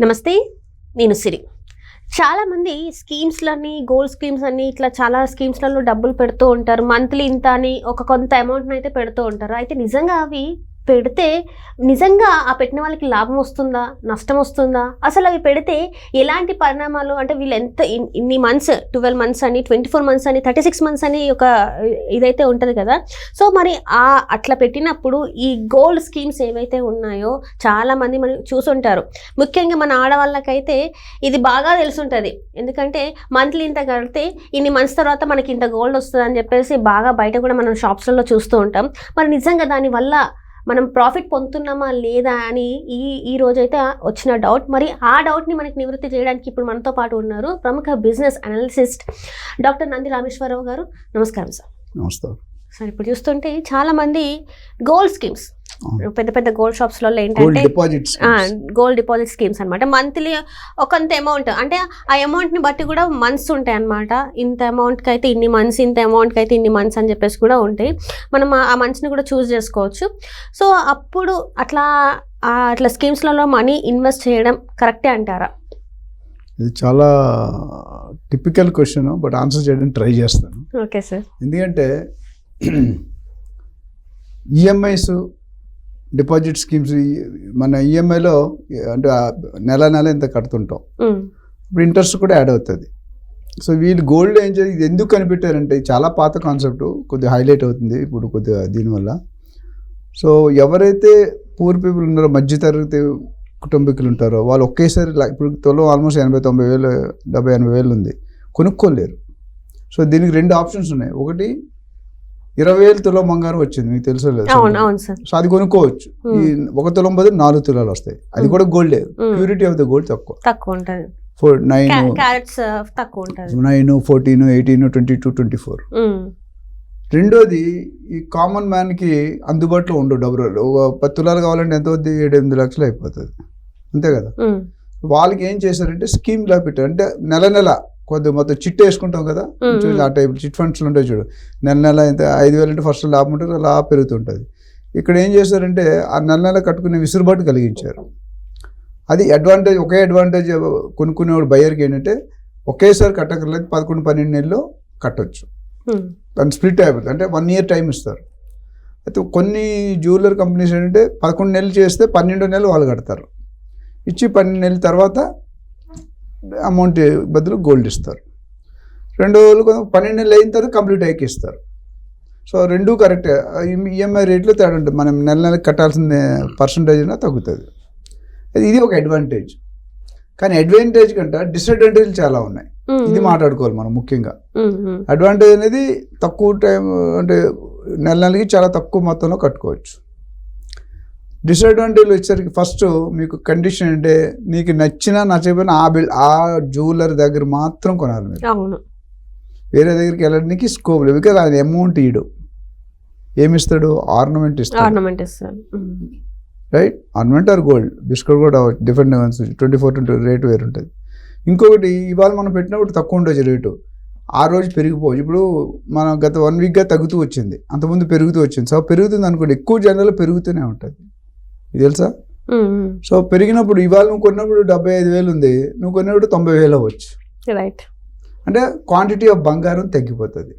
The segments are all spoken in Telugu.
నమస్తే, నేను సిరి. చాలామంది స్కీమ్స్లని, గోల్డ్ స్కీమ్స్ అని ఇట్లా చాలా స్కీమ్స్లలో డబ్బులు పెడుతూ ఉంటారు. మంత్లీ ఇంత అని ఒక కొంత అమౌంట్ని అయితే పెడుతూ ఉంటారు. అయితే నిజంగా అవి పెడితే నిజంగా ఆ పెట్టిన వాళ్ళకి లాభం వస్తుందా, నష్టం వస్తుందా? అసలు అవి పెడితే ఎలాంటి పరిణామాలు, అంటే వీళ్ళు ఎంత ఇన్ని మంత్స్, 12 months అని, 24 months అని, 36 months అని ఒక ఇదైతే ఉంటుంది కదా. సో మరి అట్లా పెట్టినప్పుడు ఈ గోల్డ్ స్కీమ్స్ ఏవైతే ఉన్నాయో చాలామంది మనం చూసుంటారు. ముఖ్యంగా మన ఆడవాళ్ళకైతే ఇది బాగా తెలుసుంటుంది. ఎందుకంటే మంత్లీ ఇంత కడితే ఇన్ని మంత్స్ తర్వాత మనకి ఇంత గోల్డ్ వస్తుంది అని చెప్పేసి బాగా బయట కూడా మనం షాప్స్లలో చూస్తూ ఉంటాం. మరి నిజంగా దానివల్ల మనం ప్రాఫిట్ పొందుతున్నామా లేదా అని ఈ రోజైతే వచ్చిన డౌట్. మరి ఆ డౌట్ని మనకి నివృత్తి చేయడానికి ఇప్పుడు మనతో పాటు ఉన్నారు ప్రముఖ business analyst doctor Nandi Rameshwar Rao గారు. నమస్కారం సార్. నమస్కారం సార్. ఇప్పుడు చూస్తుంటే చాలామంది గోల్డ్ స్కీమ్స్, పెద్ద పెద్ద గోల్డ్ షాప్స్లలో ఏంటంటే గోల్డ్ డిపాజిట్ స్కీమ్స్ అనమాట. మంత్లీ ఒకంత అమౌంట్, అంటే ఆ అమౌంట్ని బట్టి కూడా మంత్స్ ఉంటాయి అనమాట. ఇంత అమౌంట్కి అయితే ఇన్ని మంత్స్, ఇంత అమౌంట్కి అయితే ఇన్ని మంత్స్ అని చెప్పేసి కూడా ఉంటాయి. మనం ఆ మంత్స్ని కూడా చూస్ చేసుకోవచ్చు. సో అప్పుడు అట్లా స్కీమ్స్లలో మనీ ఇన్వెస్ట్ చేయడం కరెక్టే అంటారా? ఇది చాలా టిపికల్ క్వశ్చన్, బట్ ఆన్సర్ చేయడానికి ట్రై చేస్తాను. Okay sir. ఎందుకంటే ఈఎంఐస్, డిపాజిట్ స్కీమ్స్, మన ఈఎంఐలో అంటే నెల ఇంత కడుతుంటాం. ఇప్పుడు ఇంట్రెస్ట్ కూడా యాడ్ అవుతుంది. సో వీళ్ళు గోల్డ్ ఏం చేసి ఇది ఎందుకు కనిపెట్టారంటే, చాలా పాత కాన్సెప్ట్, కొద్దిగా హైలైట్ అవుతుంది ఇప్పుడు కొద్దిగా దీనివల్ల. సో ఎవరైతే పూర్ పీపుల్ ఉన్నారో, మధ్యతరగతి కుటుంబీకులు ఉంటారో, వాళ్ళు ఒకేసారి ఇప్పుడు తులం ఆల్మోస్ట్ 80,000-90,000, 70,000-80,000 ఉంది, కొనుక్కోలేరు. సో దీనికి 2 ఆప్షన్స్ ఉన్నాయి. ఒకటి 20,000 తులం బంగారం వచ్చింది, మీకు తెలుసు లేదు. సో అది కొనుక్కోవచ్చు. ఈ 1 తులం బదులు 4 తులాలు వస్తాయి. అది కూడా గోల్డ్ లేదు, ప్యూరిటీ ఆఫ్ ద గోల్డ్ తక్కువ ఉంటుంది. 9, 14, 18, 22, 24. రెండోది, ఈ కామన్ మ్యాన్కి అందుబాటులో ఉండవు డబ్బులు. 10 తులాలు కావాలంటే ఎంత అవుద్ది? 7-8 లక్షలు అయిపోతుంది, అంతే కదా. వాళ్ళకి ఏం చేశారంటే స్కీమ్ లా పెట్టారు. అంటే నెల కొద్దిగా మొత్తం చిట్ వేసుకుంటాం కదా, ఆ టైప్ చిట్ ఫండ్స్లు ఉంటాయి చూడు. నెల ఎంత 5,000 అంటే ఫస్ట్ లాభం ఉంటుంది, అలా పెరుగుతుంటుంది. ఇక్కడ ఏం చేశారంటే ఆ నెల కట్టుకునే విసురుబాటు కలిగించారు. అది అడ్వాంటేజ్. ఒకే అడ్వాంటేజ్ కొనుక్కునేవాడు బయ్యర్కి ఏంటంటే ఒకేసారి కట్టకర్లేదు, 11-12 నెలల్లో కట్టొచ్చు. దాన్ని స్ప్లిట్ అయిపోతుంది, అంటే 1 year టైం ఇస్తారు. అయితే కొన్ని జ్యువెలరీ కంపెనీస్ ఏంటంటే 11 నెలలు చేస్తే 12వ నెలలు వాళ్ళు కడతారు. ఇచ్చి 12 నెలల తర్వాత అమౌంట్ బదులు గోల్డ్ ఇస్తారు. 2 రోజులు 12 నెలలు అయిన తర్వాత కంప్లీట్ అయ్యి ఇస్తారు. సో రెండూ కరెక్టే. ఈఎంఐ రేట్లో తేడా ఉంటుంది. మనం నెలకి కట్టాల్సిన పర్సంటేజ్ తగ్గుతుంది. ఇది ఒక అడ్వాంటేజ్. కానీ అడ్వాంటేజ్ కంటే డిసడ్వాంటేజ్లు చాలా ఉన్నాయి. ఇది మాట్లాడుకోవాలి మనం ముఖ్యంగా. అడ్వాంటేజ్ అనేది తక్కువ టైం, అంటే నెలకి చాలా తక్కువ మొత్తంలో కట్టుకోవచ్చు. డిసడ్వాంటేజ్లు వచ్చేసరికి ఫస్ట్ మీకు కండిషన్ అంటే నీకు నచ్చకపోయినా ఆ జ్యువెలర్ దగ్గర మాత్రం కొనాలి మీరు. వేరే దగ్గరికి వెళ్ళడానికి స్కోప్ లేదు. బికాజ్ ఆయన అమౌంట్ ఇయ్యడు. ఏమిస్తాడు? ఆర్నమెంట్ ఇస్తాడు. Right? Ornament or gold, biscuit కూడా డిఫరెంట్ 24 రేటు వేరు ఉంటుంది. ఇంకొకటి, ఇవాళ మనం పెట్టినప్పుడు తక్కువ ఉండొచ్చు రేటు, ఆ రోజు పెరిగిపోవచ్చు. ఇప్పుడు మనం గత 1 weekగా తగ్గుతూ వచ్చింది, అంతకుముందు పెరుగుతూ వచ్చింది. సో పెరుగుతుంది అనుకోండి, ఎక్కువ జనాలు పెరుగుతూనే ఉంటుంది. ఇది తెలుసా? సో పెరిగినప్పుడు ఇవాళ నువ్వు కొన్నప్పుడు 75,000 ఉంది, నువ్వు కొన్నప్పుడు 90,000 అవ్వచ్చు. రైట్. అంటే క్వాంటిటీ ఆఫ్ బంగారం తగ్గిపోతుంది,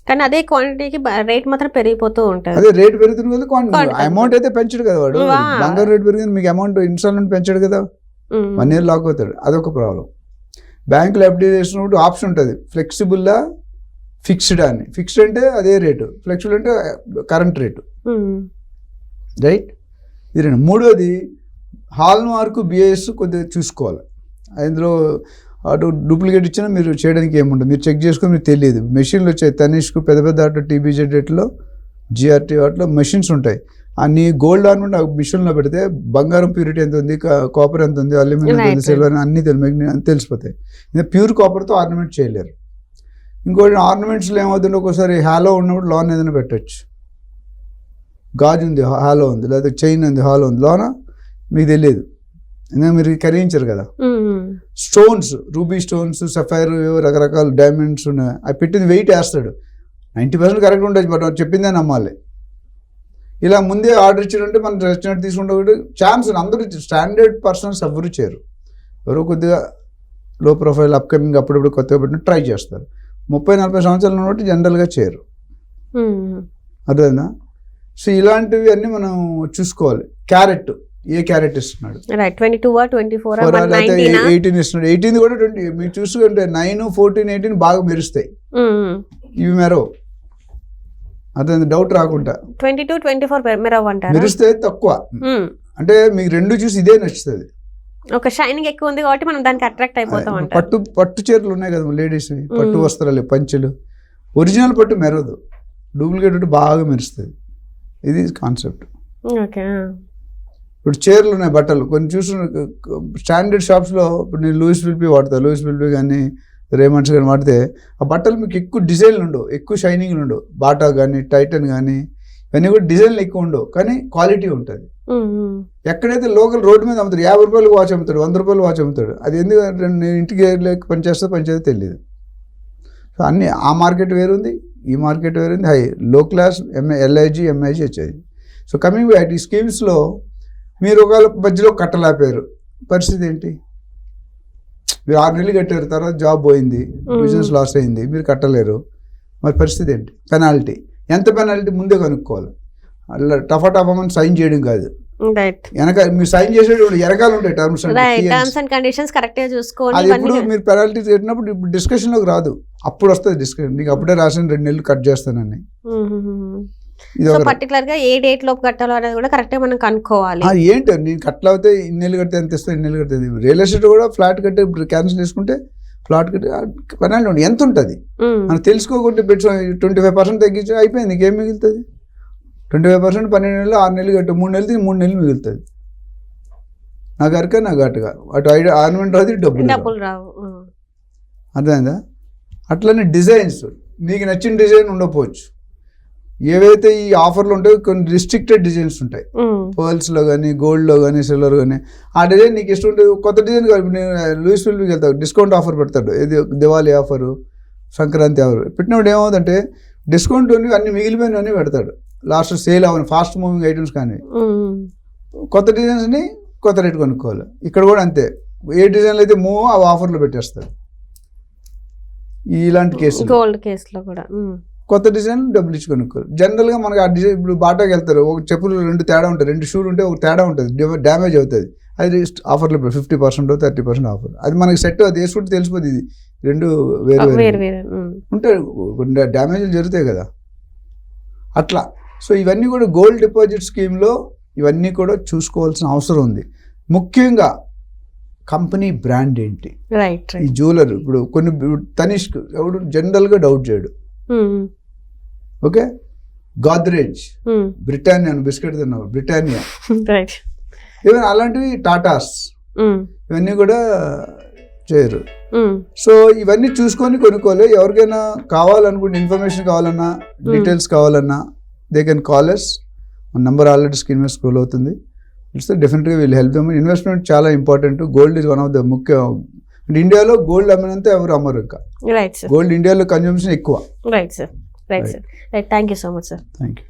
కానీ అదే క్వాంటిటీకి రేట్ మాత్రం పెరిగిపోతూ ఉంటుంది. అదే రేట్ పెరుగుతుంది కదా, క్వాంటిటీ అమౌంట్ అయితే పెంచడు కదా వాడు. బంగారం రేట్ పెరిగింది, మీకు అమౌంట్ ఇన్స్టాల్మెంట్ పెంచాడు కదా, 1 year లాక్ అవుతాడు. అదొక ప్రాబ్లం. బ్యాంకులో ఎఫ్డీ చేసినప్పుడు ఆప్షన్ ఉంటుంది, ఫ్లెక్సిబుల్లా, ఫిక్స్డ్ అని. ఫిక్స్డ్ అంటే అదే రేటు, ఫ్లెక్సిబుల్ అంటే కరెంట్ రేటు. రైట్? ఇది 2. మూడోది, హాల్ మార్కు బిఏఎస్ కొద్దిగా చూసుకోవాలి. అందులో అటు డూప్లికేట్ ఇచ్చినా మీరు చేయడానికి ఏముంటుంది, మీరు చెక్ చేసుకుని మీకు తెలియదు. మెషిన్లు వచ్చాయి, తనిష్కు, పెద్ద అటు టీబీజెడ్ రేట్లో, జిఆర్టీ వాటిలో మెషిన్స్ ఉంటాయి. అన్ని గోల్డ్ ఆర్నమెంట్ మిషన్లో పెడితే బంగారం ప్యూరిటీ ఎంత ఉంది, కాపర్ ఎంత ఉంది, అల్యూమినియం ఎంత ఉంది, సిల్వర్ అన్నీ తెలిసిపోతాయి. ఇంకా ప్యూర్ కాపర్తో ఆర్నమెంట్ చేయలేరు. ఇంకోటి, ఆర్నమెంట్స్లో ఏమవుతుందో ఒకసారి హాలో ఉన్నప్పుడు లోన్ ఏదైనా పెట్టచ్చు. గాజు ఉంది, హాలో ఉంది, లేదా చైన్ ఉంది, హాలో ఉంది, లోన మీకు తెలియదు, ఇంకా మీరు కరిగించరు కదా. స్టోన్స్, రూబీ స్టోన్స్, సఫైర్, రకరకాల డైమండ్స్ ఉన్నాయి. అవి పెట్టింది వెయిట్ వేస్తాడు, 90% కరెక్ట్ ఉండొచ్చు, బట్ చెప్పిందే నమ్మాలి. ఇలా ముందే ఆర్డర్ ఇచ్చారంటే మనం రెస్టారెంట్ తీసుకుంటే ఛాన్స్ అందరూ స్టాండర్డ్ పర్సన్స్ ఎవరు చేయరు. ఎవరో కొద్దిగా లో ప్రొఫైల్ అప్కమింగ్ అప్పుడప్పుడు కొత్తగా పెట్టిన ట్రై చేస్తారు. 30-40 సంవత్సరాల నుండి జనరల్గా చేయరు. అర్థమైందా? సో ఇలాంటివి అన్నీ మనం చూసుకోవాలి. క్యారెట్, ఏ క్యారెట్ ఇస్తున్నాడు, 22 24 18 ఇస్తున్నాడు, 18 కూడా 20. మీరు చూసుకుంటే 9, 14, 18 బాగా మెరుస్తాయి, ఇవి మెరవు. అదే డౌట్ రాకుండా 22 24 మెరవంటారు, మెరిస్తే తక్కువ. అంటే మీకు రెండు చూసి ఇదే నచ్చుతుంది. ఒక షైనింగ్ ఎక్కువ ఉంది కాబట్టి మనం దానికి అట్రాక్ట్ అయిపోతాం అంటారు. పట్టు చీరలు ఉన్నాయి కదా లేడీస్, పట్టు వస్త్రాలు, పంచెలు, ఒరిజినల్ పట్టు మెరవదు, డూప్లికేట్ పట్టు బాగా మెరుస్తుంది. ఇది కాన్సెప్ట్. ఓకే. ఇప్పుడు చీరలు ఉన్నాయి, బట్టలు కొన్ని చూసిన స్టాండర్డ్ షాప్స్లో. ఇప్పుడు నేను లూయిస్ విల్పీ వాడతాను, లూయిస్ విల్పీ కానీ రేమండ్స్ కానీ వాడితే ఆ బట్టలు మీకు ఎక్కువ డిజైన్లు ఉండవు, ఎక్కువ షైనింగ్లు ఉండవు. బాటా కానీ టైటన్ కానీ ఇవన్నీ కూడా డిజైన్లు ఎక్కువ ఉండవు, కానీ క్వాలిటీ ఉంటుంది. ఎక్కడైతే లోకల్ రోడ్డు మీద అమ్ముతాడు, 50 రూపాయలు వాచ్ అమ్ముతాడు, 100 రూపాయలు వాచ్ అమ్ముతాడు. అది ఎందుకంటే నేను ఇంటికి పనిచేస్తే తెలియదు. సో అన్నీ ఆ మార్కెట్ వేరుంది, ఈ మార్కెట్ వేరుంది. హై లో class LIG, MIG, HIG. So coming back ఈ స్కీమ్స్లో మీరు ఒకవేళ మధ్యలో కట్టలేపారు, పరిస్థితి ఏంటి? మీరు 6 నెలలు కట్టారు, తర్వాత జాబ్ పోయింది, బిజినెస్ లాస్ అయింది, మీరు కట్టలేరు, మరి పరిస్థితి ఏంటి? పెనాల్టీ. ఎంత పెనాల్టీ ముందే కనుక్కోవాలి. అలా టఫామని సైన్ చేయడం కాదు, వెనక మీరు సైన్ చేసేటప్పుడు ఎరకాలు ఉంటాయి టర్మ్స్ అండ్ కండిషన్స్ కరెక్ట్ గా చూసుకోవాలి. అది ఎప్పుడు మీరు పెనాల్టీ కట్టినప్పుడు ఇప్పుడు డిస్కషన్లోకి రాదు, అప్పుడు వస్తుంది డిస్కషన్. నీకు అప్పుడే రాసిన 2 నెలలు కట్ చేస్తానని. పర్టికులర్ గా ఏ డేట్ లోపు కట్టాలో అనేది కూడా కరెక్ట్ గా మనం కనుక్కోవాలి. ఏంటి నేను కట్టలేకపోతే ఇన్నేళ్ళు కడితే ఎంత ఇస్తాను, ఇన్నేళ్ళు కడితే. రియల్ ఎస్టేట్ కూడా ఫ్లాట్ కట్టే క్యాన్సిల్ చేసుకుంటే ఫ్లాట్ కట్టి పెనాల్టీ ఉంటుంది, ఎంత ఉంటుంది మనం తెలుసుకోకుంటే పెట్టి 25% తగ్గించి అయిపోయింది, ఇంకేం మిగులుతుంది? 25% 12 నెలలు, 6 నెలలు కట్టు, 3 నెలలు 3 నెలలు మిగులుతుంది. నాకు అరక నాకు అటుగా అటు ఆర్నమెంట్ రాదు, డబ్బులు రావు. అర్థమైందా? అట్లనే డిజైన్స్ నీకు నచ్చిన డిజైన్ ఉండకపోవచ్చు. ఏవైతే ఈ ఆఫర్లు ఉంటాయో కొన్ని రిస్ట్రిక్టెడ్ డిజైన్స్ ఉంటాయి, పర్ల్స్లో కానీ గోల్డ్లో కానీ సిల్వర్ కానీ. ఆ డిజైన్ నీకు ఇష్టం ఉంటుంది, కొత్త డిజైన్ కాదు. నేను లూయిస్ విల్పీకి వెళ్తాను, డిస్కౌంట్ ఆఫర్ పెడతాడు, ఇది దివాళీ ఆఫరు, సంక్రాంతి ఆఫర్ పెట్టినప్పుడు ఏమవుతుందంటే డిస్కౌంట్ అన్ని మిగిలిపోయినవన్నీ పెడతాడు. లాస్ట్ సేల్ అవ్వని ఫాస్ట్ మూవింగ్ ఐటమ్స్ కానీ కొత్త డిజైన్స్ని కొత్త రేటు కొనుక్కోవాలి. ఇక్కడ కూడా అంతే, ఏ డిజైన్లు అయితే మూవ్ ఆ ఆఫర్లో పెట్టేస్తారు. ఇలాంటి కేసులు గోల్డ్ కేసులో కూడా కొత్త డిజైన్ డబ్బులు ఇచ్చి కొనుక్కోవాలి. జనరల్గా మనకి ఆ డిజైన్ ఇప్పుడు బాటాకి వెళ్తారు, ఒక చెప్పులు 2 తేడా ఉంటుంది, 2 షూలు ఉంటే ఒక తేడా ఉంటుంది, డ్యామేజ్ అవుతుంది. అది ఆఫర్లో 50% 30% ఆఫర్. అది మనకి సెట్, అది వేసుకుంటే తెలిసిపోతుంది ఇది 2 వేరు ఉంటే కొన్ని డ్యామేజ్లు జరుగుతాయి కదా అట్లా. సో ఇవన్నీ కూడా గోల్డ్ డిపాజిట్ స్కీమ్లో ఇవన్నీ కూడా చూసుకోవాల్సిన అవసరం ఉంది. ముఖ్యంగా కంపెనీ బ్రాండ్ ఏంటి, ఈ జ్యువెలర్. ఇప్పుడు కొన్ని తనిష్క్ ఎవడు జనరల్గా డౌట్ చేయడు, ఓకే. గాద్రేజ్, బ్రిటానియా, బిస్కెట్ తిన్నావు బ్రిటానియా, ఈవెన్ అలాంటివి టాటాస్, ఇవన్నీ కూడా చేయరు. సో ఇవన్నీ చూసుకొని కొనుక్కోవాలి. ఎవరికైనా కావాలనుకుంటే ఇన్ఫర్మేషన్ కావాలన్నా, డీటెయిల్స్ కావాలన్నా, దే కెన్ కాల్ us. మన నెంబర్ ఆల్రెడీ స్క్రీన్ మీద స్క్రోల్ అవుతుంది. ఇట్స్ డెఫినెట్గా వీళ్ళు హెల్ప్ దెమ్. ఇన్వెస్ట్మెంట్ చాలా important. Gold is one of the ముఖ్య. ఇండియాలో గోల్డ్ అమ్మినంత ఎవరు అమ్మరు ఇంకా. గోల్డ్ ఇండియాలో కన్జంప్షన్ ఎక్కువ. Right sir. Thank you so much sir. Thank you.